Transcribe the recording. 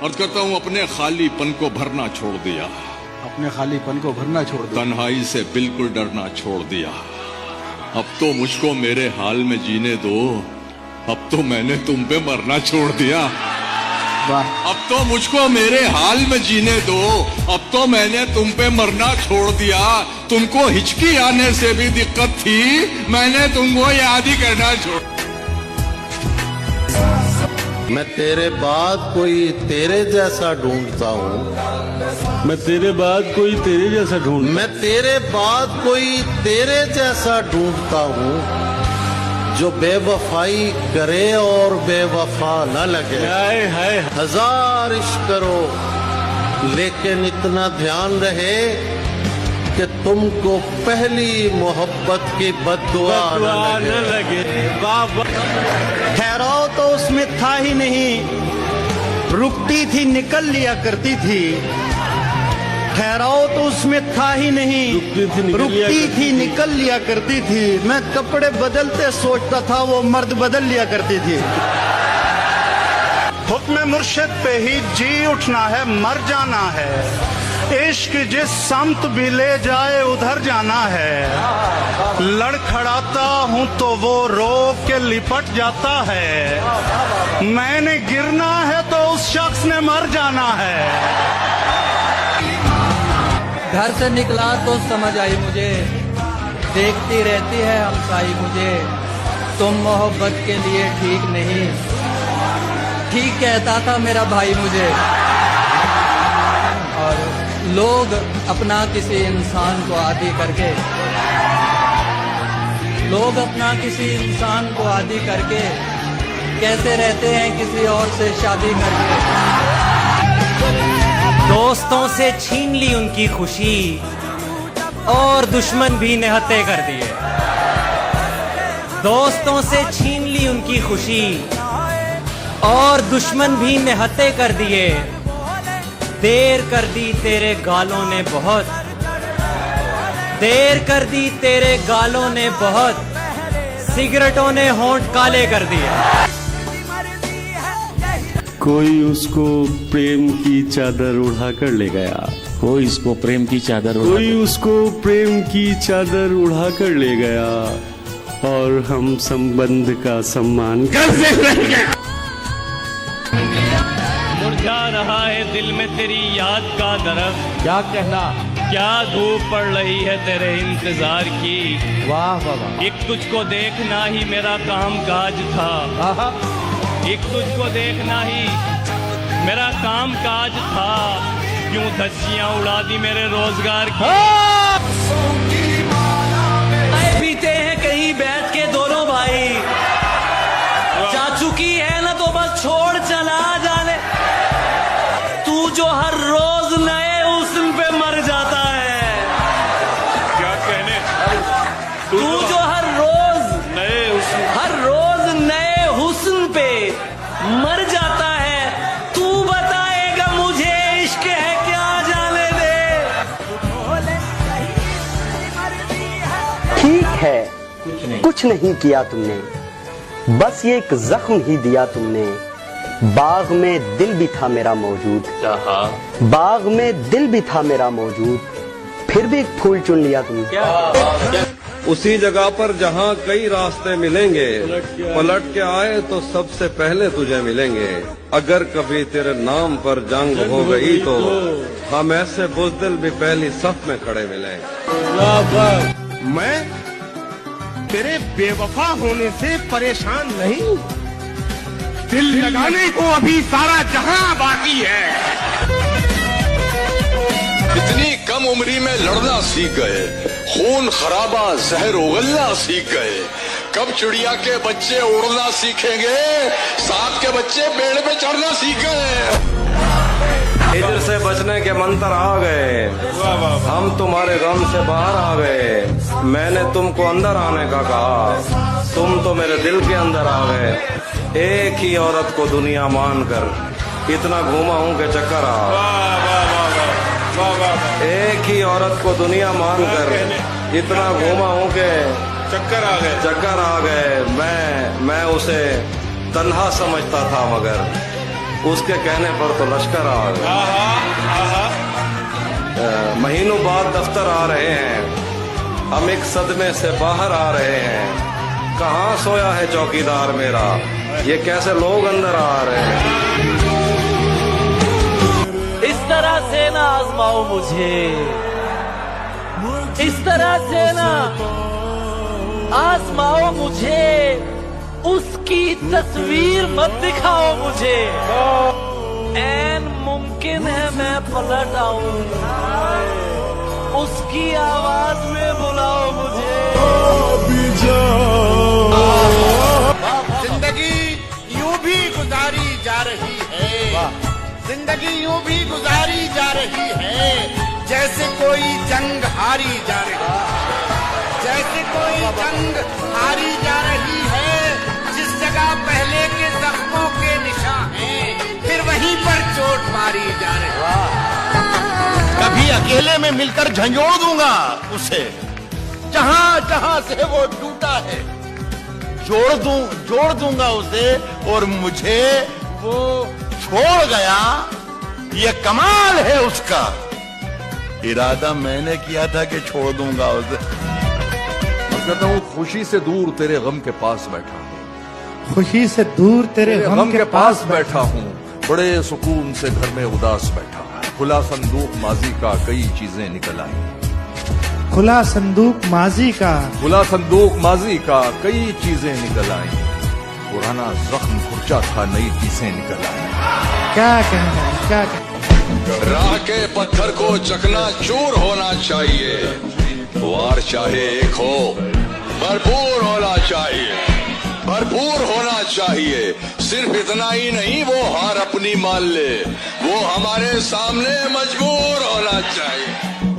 अर्ज करता हूँ अपने खालीपन को भरना छोड़ दिया, अपने खालीपन को भरना छोड़ दिया, तन्हाई से बिल्कुल डरना छोड़ दिया। अब तो मुझको मेरे हाल में जीने दो, अब तो मैंने तुम पे मरना छोड़ दिया। वाह। अब तो मुझको मेरे हाल में जीने दो, अब तो मैंने तुम पे मरना छोड़ दिया। तुमको हिचकी आने से भी दिक्कत थी, मैंने तुमको याद ही करना छोड़। मैं तेरे बाद कोई तेरे जैसा ढूंढता हूँ, मैं तेरे बाद कोई तेरे जैसा ढूंढ, मैं तेरे बाद कोई तेरे जैसा ढूंढता हूँ, जो बेवफाई करे और बेवफा न लगे। हाय हाय। हजार इश्क करो लेकिन इतना ध्यान रहे कि तुमको पहली मोहब्बत की बद्दुआ न लगे। ठहराव तो उसमें था ही नहीं, रुकती थी निकल लिया करती थी। ठहराव तो उसमें था ही नहीं, रुकती थी निकल लिया करती थी। मैं कपड़े बदलते सोचता था, वो मर्द बदल लिया करती थी। हुक्म मुर्शिद पे ही जी उठना है, मर जाना है। इश्क जिस समत भी ले जाए उधर जाना है। लड़खड़ाता हूँ तो वो रोक के लिपट जाता है। मैंने गिरना है तो उस शख्स ने मर जाना है। घर से निकला तो समझ आई मुझे, देखती रहती है हमसाई मुझे। तुम मोहब्बत के लिए ठीक नहीं, ठीक कहता था मेरा भाई मुझे। और लोग अपना किसी इंसान को आदी करके, लोग अपना किसी इंसान को आदी करके कैसे रहते हैं किसी और से शादी करके। दोस्तों से छीन ली उनकी खुशी और दुश्मन भी निहत्ते कर दिए। दोस्तों से छीन ली उनकी खुशी और दुश्मन भी निहत्ते कर दिए। देर कर दी तेरे गालों ने बहुत, देर कर दी तेरे गालों ने बहुत, सिगरेटों ने होंठ काले कर दिए। कोई उसको प्रेम की चादर उड़ा कर ले गया, कोई उसको प्रेम की चादर कोई उसको प्रेम की चादर उड़ा कर ले गया, और हम संबंध का सम्मान करते रहे। मुरझा रहा है दिल में तेरी याद का दरख्त, क्या कहना, क्या धूप पड़ रही है तेरे इंतजार की। वाह वाह। एक तुझको देखना ही मेरा काम काज था, एक तुझको देखना ही मेरा काम काज था। क्यों धज्जियां उड़ा दी मेरे रोजगार की। पीते हैं कहीं बैठ के दोनों भाई, जा चुकी है ना तो बस छोड़ चला जाने। तू जो हर रोज नए हुस्न पे मर जाता है, क्या कहने, तू जो हर रोज नए हुस्न पे मर जाता है। तू बताएगा मुझे इश्क है क्या, जाने दे। ठीक है, कुछ नहीं किया तुमने, बस ये एक जख्म ही दिया तुमने। बाग में दिल भी था मेरा मौजूद, बाग में दिल भी था मेरा मौजूद, फिर भी एक फूल चुन लिया तुमने। उसी जगह पर जहाँ कई रास्ते मिलेंगे, पलट के आए तो सबसे पहले तुझे मिलेंगे। अगर कभी तेरे नाम पर जंग हो गई तो हम ऐसे बुज़दिल भी पहली सफ में खड़े मिलेंगे। मैं तेरे बेवफा होने से परेशान नहीं, दिल लगाने को अभी सारा जहां बाकी है। इतनी कम उम्री में लड़ना सीख गए, खून खराबा जहर उगलना सीख गए। कब चिड़िया के बच्चे उड़ना सीखेंगे, सांप के बच्चे पेड़ पे चढ़ना सीख गए। हिजर से बचने के मंत्र आ गए, हम तुम्हारे गम से बाहर आ गए। मैंने तुमको अंदर आने का कहा, तुम तो मेरे दिल के अंदर आ गए। एक ही औरत को दुनिया मानकर इतना घूमा हूं कि चक्कर आ। एक ही औरत को दुनिया मानकर इतना घूमा हूं कि चक्कर आ गए। मैं उसे तन्हा समझता था, मगर उसके कहने पर तो लश्कर आ गए। महीनों बाद दफ्तर आ रहे हैं, हम एक सदमे से बाहर आ रहे हैं। कहाँ सोया है चौकीदार मेरा, ये कैसे लोग अंदर आ रहे हैं। इस तरह से ना आजमाओ मुझे, इस तरह से ना आजमाओ मुझे, उसकी तस्वीर मत दिखाओ मुझे। ऐन मुमकिन है मैं पलट आऊं, उसकी आवाज में बुलाओ मुझे। जिंदगी यूं भी गुजारी जा रही है, जिंदगी यूं भी गुजारी जा रही है, जैसे कोई जंग हारी जा रही है, जैसे कोई जंग हारी जा रही है। जिस जगह पहले के जख्मों के निशान हैं, फिर वहीं पर चोट मारी जा रही है। कभी अकेले में मिलकर झंझोड़ दूंगा उसे, जहां जहां से वो टूटा है जोड़ दूंगा उसे, और मुझे वो छोड़ गया, ये कमाल है उसका। इरादा मैंने किया था कि छोड़ दूंगा उसे। मैं कहता हूँ खुशी से दूर तेरे गम के पास बैठा हूँ, खुशी से दूर तेरे गम के पास बैठा हूँ, बड़े सुकून से घर में उदास बैठा। खुला संदूक माजी का कई चीजें निकल आई, खुला संदूक माजी का, खुला संदूक माजी का कई चीजें निकल आई। पुराना जख्म खुर्चा था, नई चीजें निकल आई। क्या कहना है, क्या कहना। राह के पत्थर को चकना चूर होना चाहिए, वार चाहे एक हो, भरपूर होना चाहिए, भरपूर होना चाहिए। सिर्फ इतना ही नहीं, वो हार अपनी मान ले, वो हमारे सामने मजबूर होना चाहिए।